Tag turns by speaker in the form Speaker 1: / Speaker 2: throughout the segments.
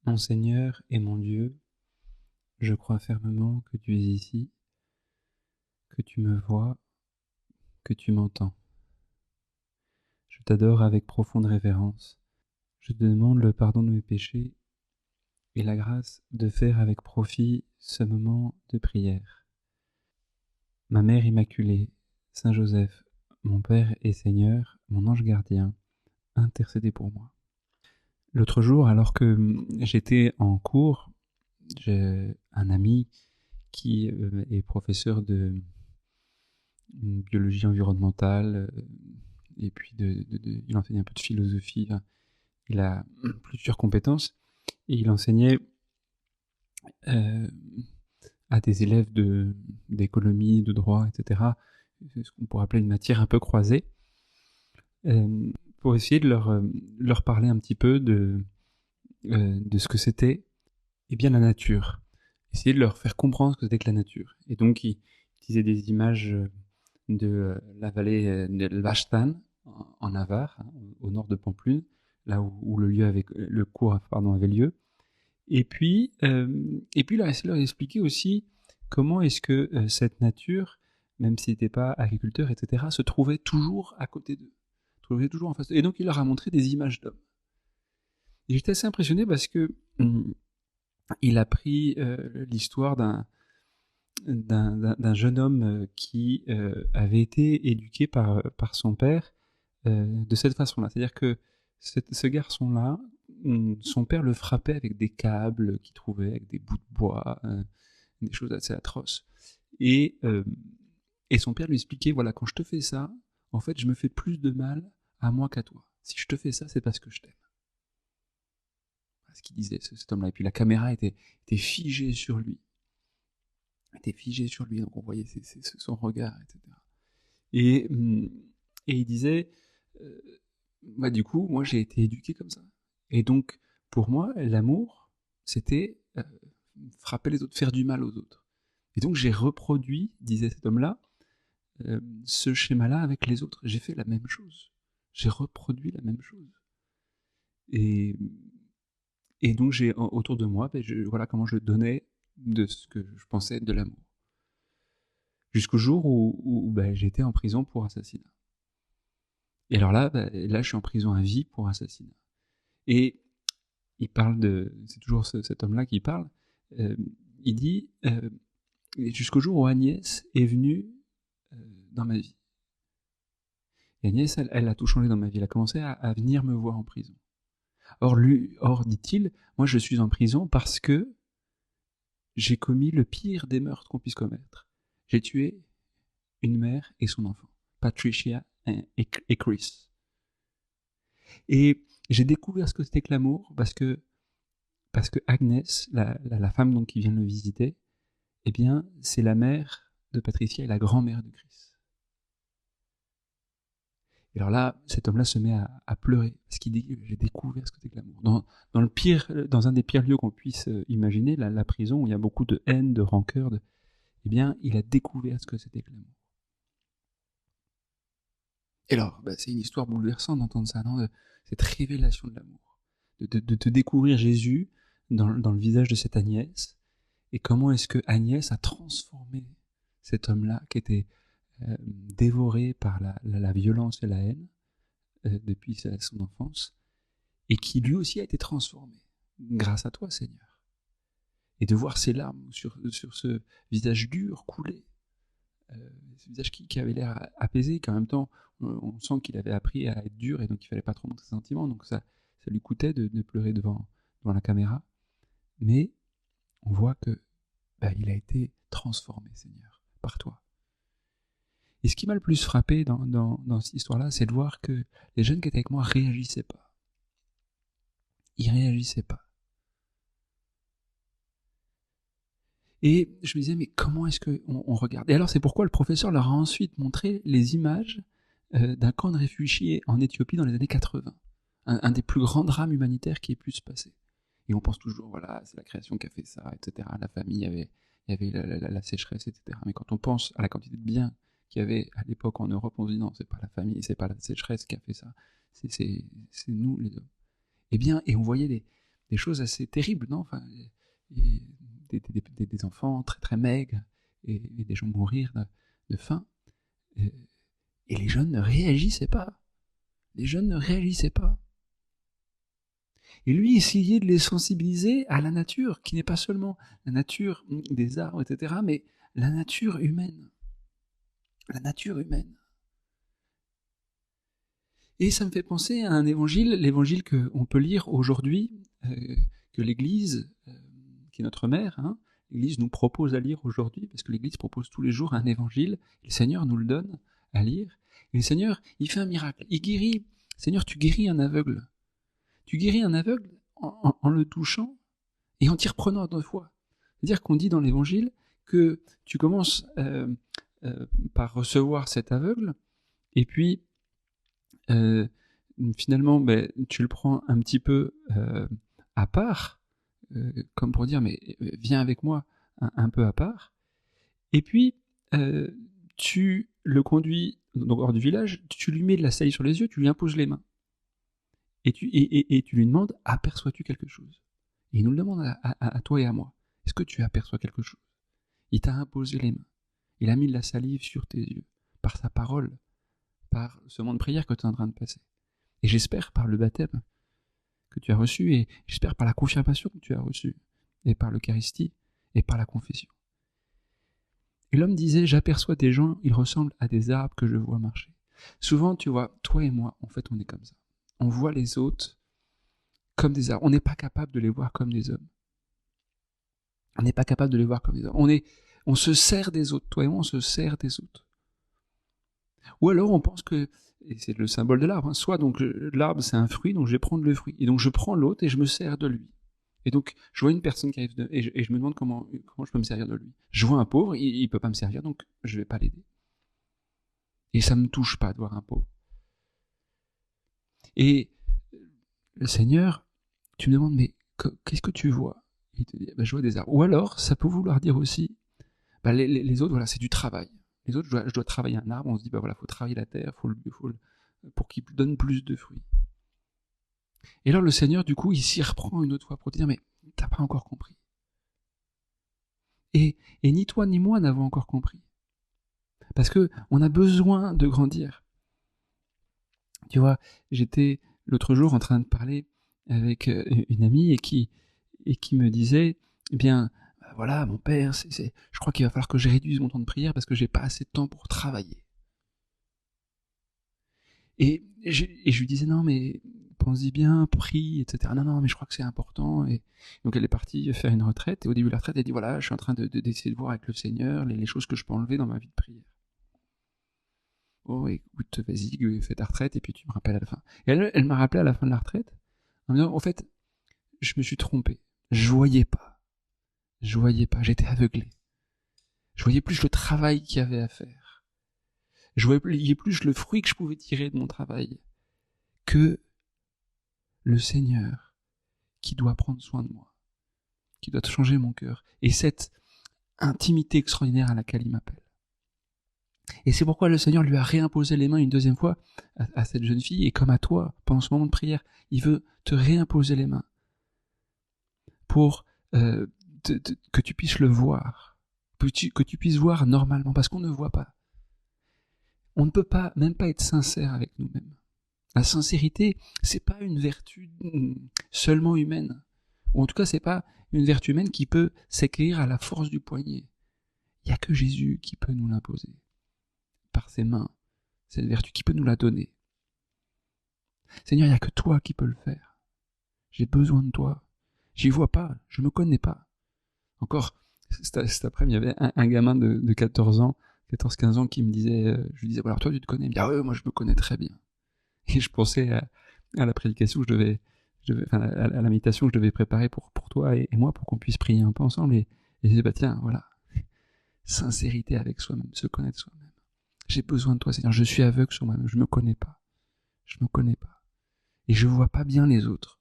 Speaker 1: Mon Seigneur et mon Dieu, je crois fermement que tu es ici, que tu me vois, que tu m'entends. Je t'adore avec profonde révérence. Je te demande le pardon de mes péchés et la grâce de faire avec profit ce moment de prière. Ma Mère Immaculée, Saint Joseph, mon Père et Seigneur, mon ange gardien, intercédez pour moi. L'autre jour, alors que j'étais en cours, j'ai un ami qui est professeur de biologie environnementale, et puis il enseigne un peu de philosophie. Il a plusieurs compétences et il enseignait euh, à des élèves d'économie, de droit, etc. C'est ce qu'on pourrait appeler une matière un peu croisée, pour essayer de leur parler un petit peu de ce que c'était bien la nature. Essayer de leur faire comprendre ce que c'était que la nature. Et donc il utilisait des images de la vallée de l'Vashtan, en Navarre, hein, au nord de Pampelune, là où le cours avait lieu. Et puis il a essayé de leur expliquer aussi comment est-ce que cette nature, même s'il n'était pas agriculteur, etc., se trouvait toujours à côté d'eux, trouvait toujours en face d'eux. Et donc il leur a montré des images d'hommes. Et j'étais assez impressionné parce que il a pris l'histoire d'un jeune homme qui avait été éduqué par son père de cette façon-là. C'est-à-dire que ce garçon-là, son père le frappait avec des câbles qu'il trouvait, avec des bouts de bois, des choses assez atroces. Et, euh, et son père lui expliquait, voilà, quand je te fais ça, en fait, je me fais plus de mal à moi qu'à toi. Si je te fais ça, c'est parce que je t'aime. Voilà ce qu'il disait, cet homme-là. Et puis la caméra était figée sur lui. Était figée sur lui, donc on voyait son regard, etc. Et, et il disait, euh, bah, du coup, moi j'ai été éduqué comme ça. Et donc, pour moi, l'amour, c'était frapper les autres, faire du mal aux autres. Et donc j'ai reproduit, disait cet homme-là, ce schéma-là avec les autres. J'ai fait la même chose. J'ai reproduit la même chose. Et, et donc j'ai autour de moi, voilà comment je donnais de ce que je pensais de l'amour. Jusqu'au jour où j'étais en prison pour assassinat. Et alors là, là, je suis en prison à vie pour assassinat. Et il parle c'est toujours cet homme-là qui parle, il dit, jusqu'au jour où Agnès est venue dans ma vie. Et Agnès, elle a tout changé dans ma vie, elle a commencé à venir me voir en prison. Or, dit-il, moi je suis en prison parce que j'ai commis le pire des meurtres qu'on puisse commettre. J'ai tué une mère et son enfant, Patricia et Chris. Et j'ai découvert ce que c'était que l'amour parce que Agnès, la femme donc qui vient le visiter, eh bien, c'est la mère de Patricia et la grand-mère de Chris. Et alors là, cet homme-là se met à pleurer parce qu'il dit j'ai découvert ce que c'est que l'amour. Dans un des pires lieux qu'on puisse imaginer, la prison où il y a beaucoup de haine, de rancœur, eh bien, il a découvert ce que c'était que l'amour. Et alors, c'est une histoire bouleversante d'entendre ça, non, cette révélation de l'amour, de te découvrir Jésus dans le visage de cette Agnès, et comment est-ce que Agnès a transformé cet homme-là qui était dévoré par la violence et la haine depuis son enfance, et qui lui aussi a été transformé grâce à toi, Seigneur. Et de voir ses larmes sur ce visage dur couler, ce visage qui avait l'air apaisé, qu'en même temps, on sent qu'il avait appris à être dur, et donc il fallait pas trop montrer ses sentiments, donc ça lui coûtait de pleurer devant la caméra. Mais on voit que il a été transformé, Seigneur, par toi. Et ce qui m'a le plus frappé dans cette histoire-là, c'est de voir que les jeunes qui étaient avec moi réagissaient pas. Ils réagissaient pas. Et je me disais, mais comment est-ce qu'on regarde? Et alors, c'est pourquoi le professeur leur a ensuite montré les images d'un camp de réfugiés en Éthiopie dans les années 80. Un des plus grands drames humanitaires qui ait pu se passer. Et on pense toujours, voilà, c'est la création qui a fait ça, etc. La famille, il y avait la sécheresse, etc. Mais quand on pense à la quantité de biens qu'il y avait à l'époque en Europe, on se dit non, c'est pas la famille, c'est pas la sécheresse qui a fait ça, c'est nous les hommes. Et bien, et on voyait des choses assez terribles, non? Enfin, des enfants très très maigres et des gens mourir de faim. Et, et les jeunes ne réagissaient pas. Les jeunes ne réagissaient pas. Et lui essayait de les sensibiliser à la nature, qui n'est pas seulement la nature des arbres, etc., mais la nature humaine. La nature humaine. Et ça me fait penser à un évangile, l'évangile qu'on peut lire aujourd'hui, que l'Église, qui est notre mère, hein, l'Église nous propose à lire aujourd'hui, parce que l'Église propose tous les jours un évangile, et le Seigneur nous le donne à lire. Et le Seigneur, il fait un miracle. Il guérit. Seigneur, tu guéris un aveugle. Tu guéris un aveugle en le touchant et en t'y reprenant à 2 fois. C'est-à-dire qu'on dit dans l'Évangile que tu commences par recevoir cet aveugle, et puis finalement, tu le prends un petit peu à part, comme pour dire, mais viens avec moi un peu à part, et puis tu le conduis hors du village, tu lui mets de la saillie sur les yeux, tu lui imposes les mains, et tu lui demandes, aperçois-tu quelque chose? Et il nous le demande à toi et à moi. Est-ce que tu aperçois quelque chose? Il t'a imposé les mains, il a mis de la salive sur tes yeux, par sa parole, par ce moment de prière que tu es en train de passer. Et j'espère par le baptême que tu as reçu, et j'espère par la confirmation que tu as reçue, et par l'Eucharistie, et par la confession. Et l'homme disait, j'aperçois des gens, ils ressemblent à des arbres que je vois marcher. Souvent, tu vois, toi et moi, en fait, on est comme ça. On voit les autres comme des arbres. On n'est pas capable de les voir comme des hommes. On n'est pas capable de les voir comme des hommes. On se sert des autres. Toi et moi, on se sert des autres. Ou alors, on pense que, et c'est le symbole de l'arbre, hein, soit donc l'arbre, c'est un fruit, donc je vais prendre le fruit. Et donc, je prends l'autre et je me sers de lui. Et donc, je vois une personne qui arrive, et je me demande comment je peux me servir de lui. Je vois un pauvre, il ne peut pas me servir, donc je ne vais pas l'aider. Et ça ne me touche pas de voir un pauvre. Et le Seigneur, tu me demandes, mais qu'est-ce que tu vois? Il te dit, je vois des arbres. Ou alors, ça peut vouloir dire aussi, les autres, voilà, c'est du travail. Les autres, je dois travailler un arbre, on se dit, voilà, faut travailler la terre, pour qu'il donne plus de fruits. Et alors le Seigneur, du coup, il s'y reprend une autre fois pour te dire, mais t'as pas encore compris. Et ni toi ni moi n'avons encore compris. Parce que on a besoin de grandir. Tu vois, j'étais l'autre jour en train de parler avec une amie et qui me disait, eh bien, voilà, mon père, je crois qu'il va falloir que je réduise mon temps de prière parce que j'ai pas assez de temps pour travailler. Et je lui disais, non, mais pense-y bien, prie, etc. Non, mais je crois que c'est important. Et donc elle est partie faire une retraite, et au début de la retraite, elle dit, voilà, je suis en train d'essayer de voir avec le Seigneur les choses que je peux enlever dans ma vie de prière. Oh, écoute, vas-y, fais ta retraite, et puis tu me rappelles à la fin. Et elle m'a rappelé à la fin de la retraite, en me disant, en fait, je me suis trompé. Je voyais pas, j'étais aveuglé. Je voyais plus le travail qu'il y avait à faire. Je voyais plus le fruit que je pouvais tirer de mon travail que le Seigneur qui doit prendre soin de moi, qui doit changer mon cœur, et cette intimité extraordinaire à laquelle il m'appelle. Et c'est pourquoi le Seigneur lui a réimposé les mains une deuxième fois à cette jeune fille, et comme à toi, pendant ce moment de prière, il veut te réimposer les mains pour que tu puisses le voir, que tu puisses voir normalement, parce qu'on ne voit pas. On ne peut pas, même pas être sincère avec nous-mêmes. La sincérité, c'est pas une vertu seulement humaine. Ou en tout cas, c'est pas une vertu humaine qui peut s'acquérir à la force du poignet. Il n'y a que Jésus qui peut nous l'imposer. Par ses mains. Cette vertu qui peut nous la donner. Seigneur, il n'y a que toi qui peux le faire. J'ai besoin de toi. J'y vois pas, je me connais pas. Encore, cet après-midi, il y avait un gamin de 14 ans, 14-15 ans qui me disait, je lui disais, alors toi tu te connais? Il me dit, ah ouais, moi je me connais très bien. Et je pensais à la prédication que à la méditation que je devais préparer pour toi et moi, pour qu'on puisse prier un peu ensemble. Et je disais, tiens, voilà, sincérité avec soi-même, se connaître soi-même. J'ai besoin de toi, Seigneur, je suis aveugle sur moi-même, je me connais pas. Et je vois pas bien les autres.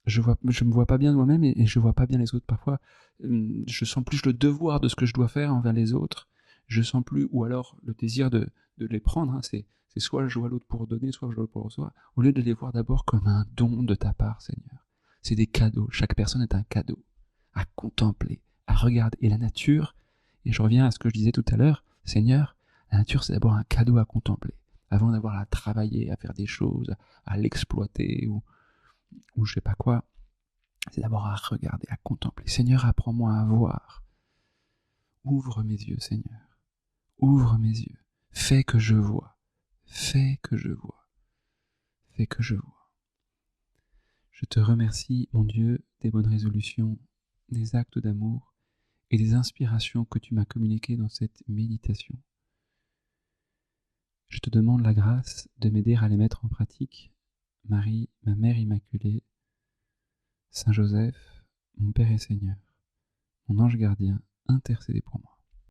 Speaker 1: Je me vois pas bien moi-même, et je vois pas bien les autres. Parfois, je sens plus le devoir de ce que je dois faire envers les autres. Je sens plus, ou alors le désir de les prendre, hein, c'est soit je vois l'autre pour donner, soit je vois l'autre pour recevoir, au lieu de les voir d'abord comme un don de ta part, Seigneur. C'est des cadeaux. Chaque personne est un cadeau à contempler, à regarder. Et la nature, et je reviens à ce que je disais tout à l'heure, Seigneur, la nature, c'est d'abord un cadeau à contempler. Avant d'avoir à travailler, à faire des choses, à l'exploiter ou je sais pas quoi, c'est d'abord à regarder, à contempler. Seigneur, apprends-moi à voir. Ouvre mes yeux, Seigneur. Ouvre mes yeux. Fais que je vois. Fais que je vois. Fais que je vois. Je te remercie, mon Dieu, des bonnes résolutions, des actes d'amour et des inspirations que tu m'as communiquées dans cette méditation. Je te demande la grâce de m'aider à les mettre en pratique. Marie, ma Mère Immaculée, Saint Joseph, mon Père et Seigneur, mon ange gardien, intercédez pour moi.